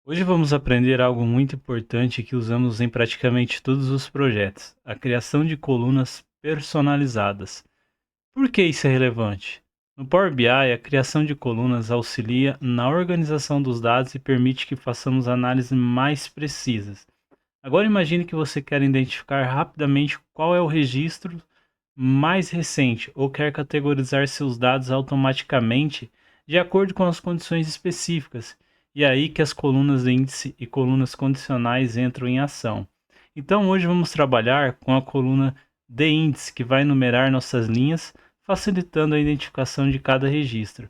Hoje vamos aprender algo muito importante que usamos em praticamente todos os projetos: a criação de colunas personalizadas. Por que isso é relevante? No Power BI, a criação de colunas auxilia na organização dos dados e permite que façamos análises mais precisas. Agora imagine que você quer identificar rapidamente qual é o registro mais recente ou quer categorizar seus dados automaticamente de acordo com as condições específicas. E é aí que as colunas de índice e colunas condicionais entram em ação. Então hoje vamos trabalhar com a coluna de índice, que vai numerar nossas linhas, facilitando a identificação de cada registro.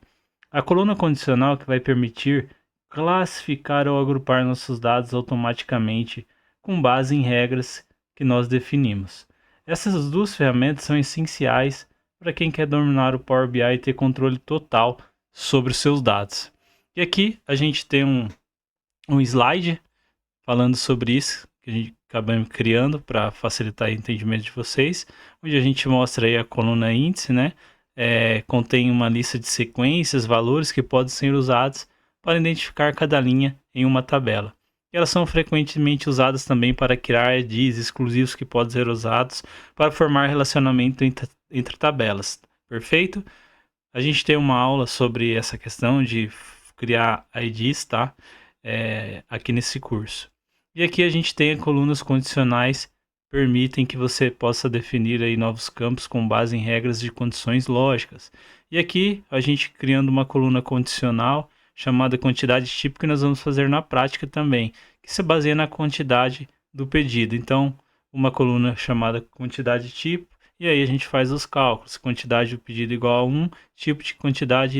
A coluna condicional, que vai permitir classificar ou agrupar nossos dados automaticamente com base em regras que nós definimos. Essas duas ferramentas são essenciais para quem quer dominar o Power BI e ter controle total sobre os seus dados. E aqui a gente tem um slide falando sobre isso, que a gente acabamos criando para facilitar o entendimento de vocês, onde a gente mostra aí a coluna índice, né? Contém uma lista de sequências, valores que podem ser usados para identificar cada linha em uma tabela. E elas são frequentemente usadas também para criar IDs exclusivos que podem ser usados para formar relacionamento entre tabelas. Perfeito? A gente tem uma aula sobre essa questão de criar IDs, tá? Aqui nesse curso. E aqui a gente tem colunas condicionais, permitem que você possa definir aí novos campos com base em regras de condições lógicas. E aqui a gente criando uma coluna condicional chamada quantidade tipo, que nós vamos fazer na prática também, que se baseia na quantidade do pedido. Então, uma coluna chamada quantidade tipo, e aí a gente faz os cálculos. Quantidade do pedido igual a 1, tipo de quantidade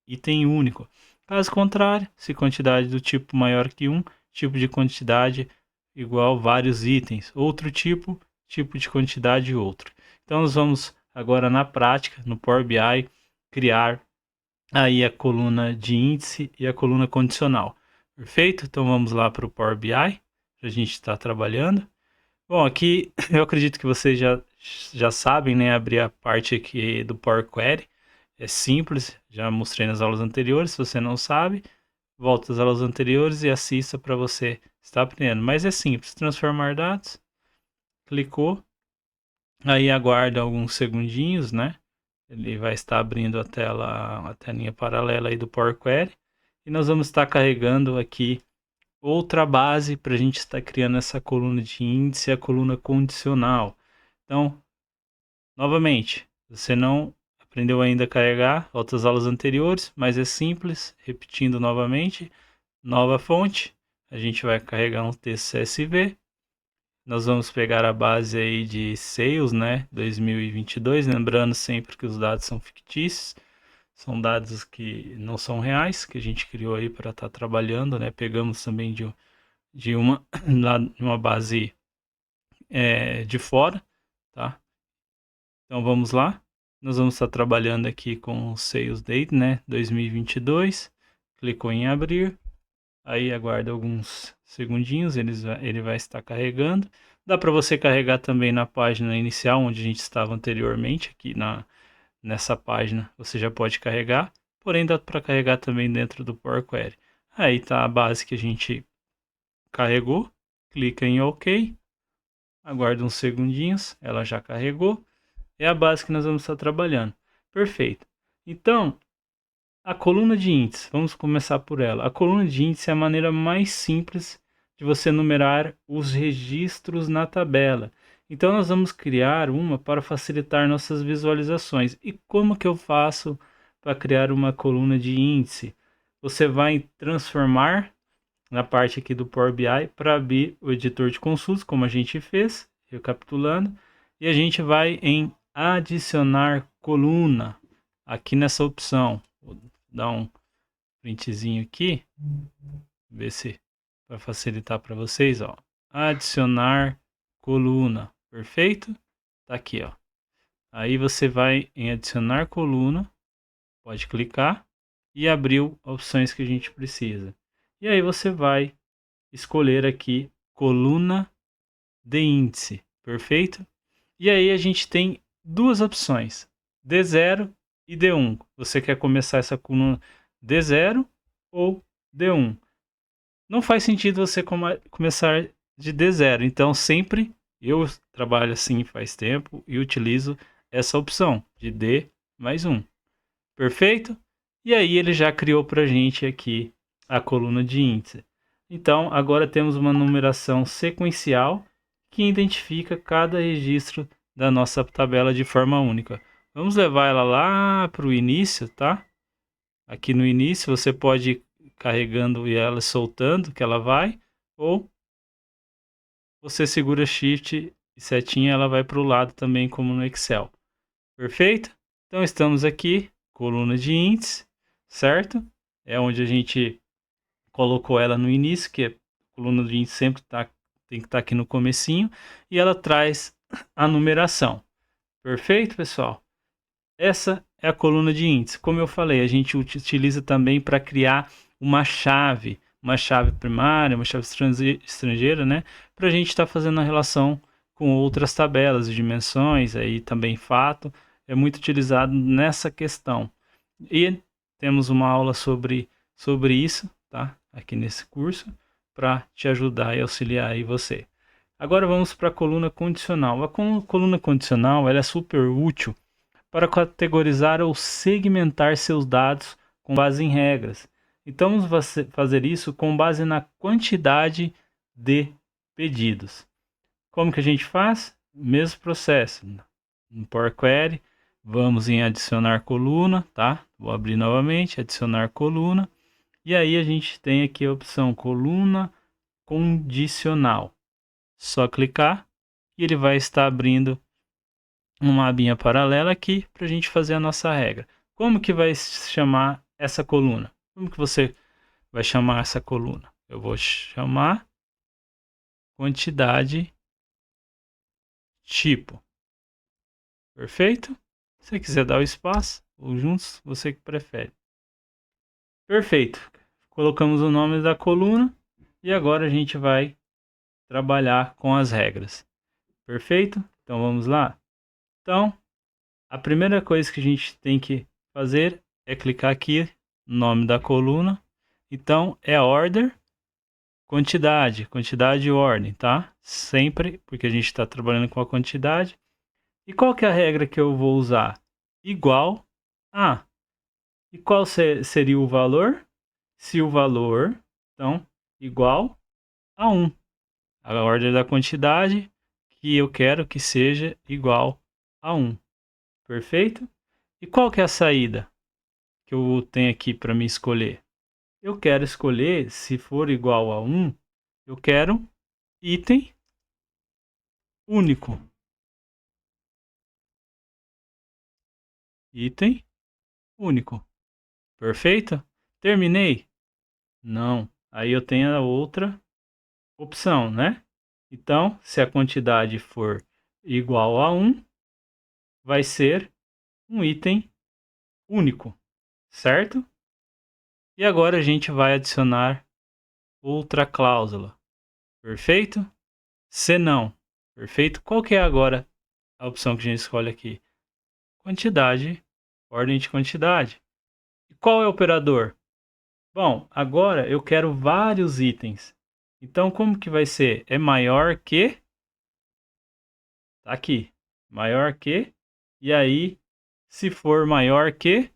item único. Caso contrário, se quantidade do tipo maior que 1, tipo de quantidade igual vários itens. Outro tipo, tipo de quantidade outro. Então nós vamos agora na prática, no Power BI, criar aí a coluna de índice e a coluna condicional. Perfeito? Então vamos lá para o Power BI, para a gente estar trabalhando. Bom, aqui eu acredito que vocês já sabem, né, abrir a parte aqui do Power Query. É simples, já mostrei nas aulas anteriores. Se você não sabe, volta às aulas anteriores e assista para você estar aprendendo. Mas é simples, transformar dados, clicou, aí aguarda alguns segundinhos, né? Ele vai estar abrindo a telinha paralela aí do Power Query. E nós vamos estar carregando aqui outra base para a gente estar criando essa coluna de índice, a coluna condicional. Então, novamente, você não aprendeu ainda a carregar, volta às aulas anteriores, mas é simples, repetindo novamente, nova fonte, a gente vai carregar um texto CSV, nós vamos pegar a base aí de sales, né, 2022, lembrando sempre que os dados são fictícios, são dados que não são reais, que a gente criou aí para estar trabalhando, né, pegamos também de uma base de fora, tá? Então vamos lá. Nós vamos estar trabalhando aqui com o Sales Date, né? 2022. Clicou em abrir. Aí aguarda alguns segundinhos, ele vai estar carregando. Dá para você carregar também na página inicial, onde a gente estava anteriormente, aqui nessa página você já pode carregar. Porém, dá para carregar também dentro do Power Query. Aí está a base que a gente carregou. Clica em OK. Aguarda uns segundinhos, ela já carregou. É a base que nós vamos estar trabalhando. Perfeito. Então, a coluna de índice, vamos começar por ela. A coluna de índice é a maneira mais simples de você numerar os registros na tabela. Então, nós vamos criar uma para facilitar nossas visualizações. E como que eu faço para criar uma coluna de índice? Você vai transformar na parte aqui do Power BI para abrir o editor de consultas, como a gente fez, recapitulando, e a gente vai em adicionar coluna aqui nessa opção. Vou dar um printzinho aqui, ver se vai facilitar para vocês, ó. Adicionar coluna, perfeito? Tá aqui, ó. Aí você vai em adicionar coluna, pode clicar e abriu opções que a gente precisa. E aí você vai escolher aqui coluna de índice, perfeito? E aí a gente tem duas opções, D0 e D1. Você quer começar essa coluna D0 ou D1? não faz sentido você começar de D0. Então, sempre eu trabalho assim faz tempo e utilizo essa opção de D mais 1. Perfeito? E aí ele já criou para a gente aqui a coluna de índice. Então, agora temos uma numeração sequencial que identifica cada registro da nossa tabela de forma única. Vamos levar ela lá para o início, tá? Aqui no início você pode ir carregando e ela soltando, que ela vai, ou você segura Shift e setinha, ela vai para o lado também, como no Excel. Perfeito? Então estamos aqui, coluna de índice, certo? É onde a gente colocou ela no início, que a coluna de índice sempre tem que estar aqui no comecinho, e ela traz a numeração. Perfeito, pessoal? Essa é a coluna de índice. Como eu falei, a gente utiliza também para criar uma chave primária, uma chave estrangeira, né? Para a gente estar fazendo a relação com outras tabelas, dimensões, aí também fato, é muito utilizado nessa questão. E temos uma aula sobre isso, tá? Aqui nesse curso, para te ajudar e auxiliar aí você. Agora vamos para a coluna condicional. A coluna condicional ela é super útil para categorizar ou segmentar seus dados com base em regras. Então vamos fazer isso com base na quantidade de pedidos. Como que a gente faz? Mesmo processo. No Power Query, vamos em adicionar coluna, tá? Vou abrir novamente, adicionar coluna. E aí a gente tem aqui a opção coluna condicional. Só clicar e ele vai estar abrindo uma abinha paralela aqui para a gente fazer a nossa regra. Como que vai se chamar essa coluna? Como que você vai chamar essa coluna? Eu vou chamar quantidade tipo. Perfeito? Se você quiser dar o espaço ou juntos, você que prefere. Perfeito. Colocamos o nome da coluna e agora a gente vai trabalhar com as regras. Perfeito? Então vamos lá? Então, a primeira coisa que a gente tem que fazer é clicar aqui no nome da coluna. Então, é order, quantidade e ordem, tá? Sempre, porque a gente está trabalhando com a quantidade. E qual que é a regra que eu vou usar? Igual a. E qual seria o valor? Se o valor, então, igual a 1. A ordem da quantidade que eu quero que seja igual a 1. Perfeito? E qual que é a saída que eu tenho aqui para me escolher? Eu quero escolher, se for igual a 1, eu quero item único. Item único. Perfeito? Terminei? Não. Aí eu tenho a outra opção, né? Então, se a quantidade for igual a 1, vai ser um item único, certo? E agora a gente vai adicionar outra cláusula. Perfeito? Se não. Perfeito? Qual que é agora a opção que a gente escolhe aqui? Quantidade, ordem de quantidade. E qual é o operador? Bom, agora eu quero vários itens. Então, como que vai ser? É maior que... Tá aqui. Maior que... E aí, se for maior que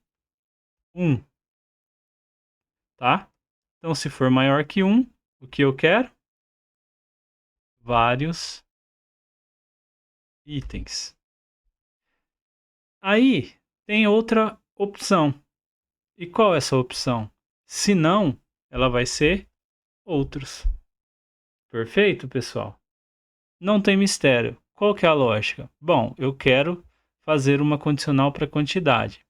1, tá? Então, se for maior que 1, o que eu quero? Vários itens. Aí, tem outra opção. E qual é essa opção? Se não, ela vai ser outros. Perfeito, pessoal? Não tem mistério. Qual que é a lógica? Bom, eu quero fazer uma condicional para quantidade.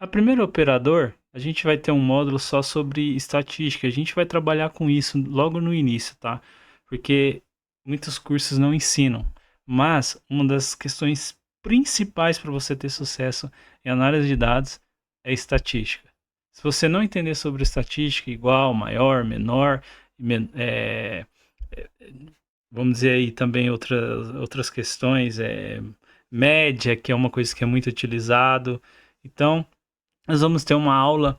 A primeira operador, a gente vai ter um módulo só sobre estatística. A gente vai trabalhar com isso logo no início, tá? Porque muitos cursos não ensinam. Mas uma das questões principais para você ter sucesso em análise de dados é estatística. Se você não entender sobre estatística, igual, maior, menor, é, vamos dizer aí também outras questões, média, que é uma coisa que é muito utilizado. Então, nós vamos ter uma aula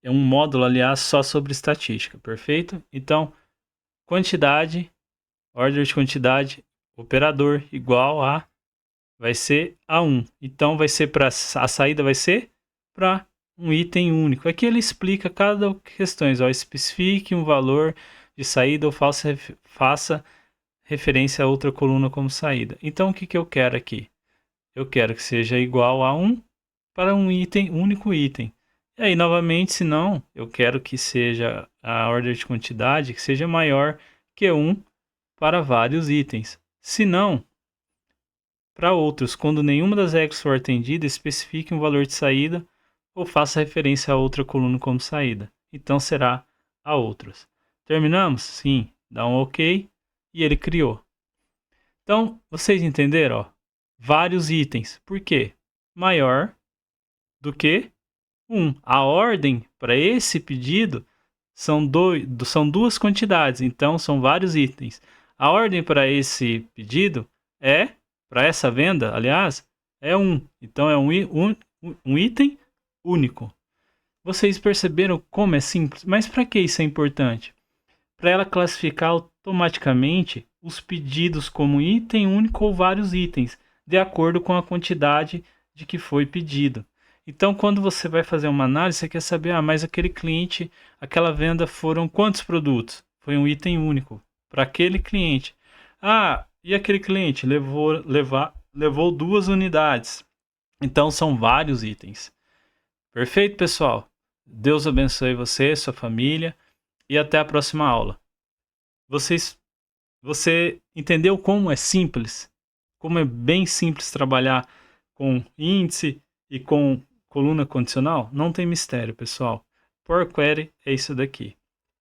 é um módulo, aliás, só sobre estatística, perfeito? Então, quantidade, order de quantidade, operador igual a, vai ser A1. Então, vai ser para a saída vai ser para um item único. Aqui ele explica cada questões, ó, especifique um valor de saída ou faça referência a outra coluna como saída. Então, o que eu quero aqui? Eu quero que seja igual a 1 para um único item. E aí, novamente, se não, eu quero que seja a ordem de quantidade que seja maior que 1 para vários itens. Se não, para outros, quando nenhuma das regras for atendida, especifique um valor de saída ou faça referência a outra coluna como saída. Então será a outros. Terminamos? Sim. Dá um OK e ele criou. Então, vocês entenderam? Ó? Vários itens. Por quê? Maior do que 1. A ordem para esse pedido são duas quantidades, então são vários itens. A ordem para esse pedido é, para essa venda, aliás, é 1. Então é um item único. Vocês perceberam como é simples? Mas para que isso é importante? Para ela classificar automaticamente os pedidos como item único ou vários itens, de acordo com a quantidade de que foi pedido. Então, quando você vai fazer uma análise, você quer saber, mas aquele cliente, aquela venda foram quantos produtos? Foi um item único para aquele cliente. E aquele cliente levou 2 unidades. Então, são vários itens. Perfeito, pessoal? Deus abençoe você, sua família e até a próxima aula. Você entendeu como é simples? Como é bem simples trabalhar com índice e com coluna condicional? Não tem mistério, pessoal. Power Query é isso daqui.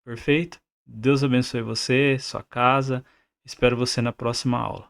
Perfeito? Deus abençoe você, sua casa. Espero você na próxima aula.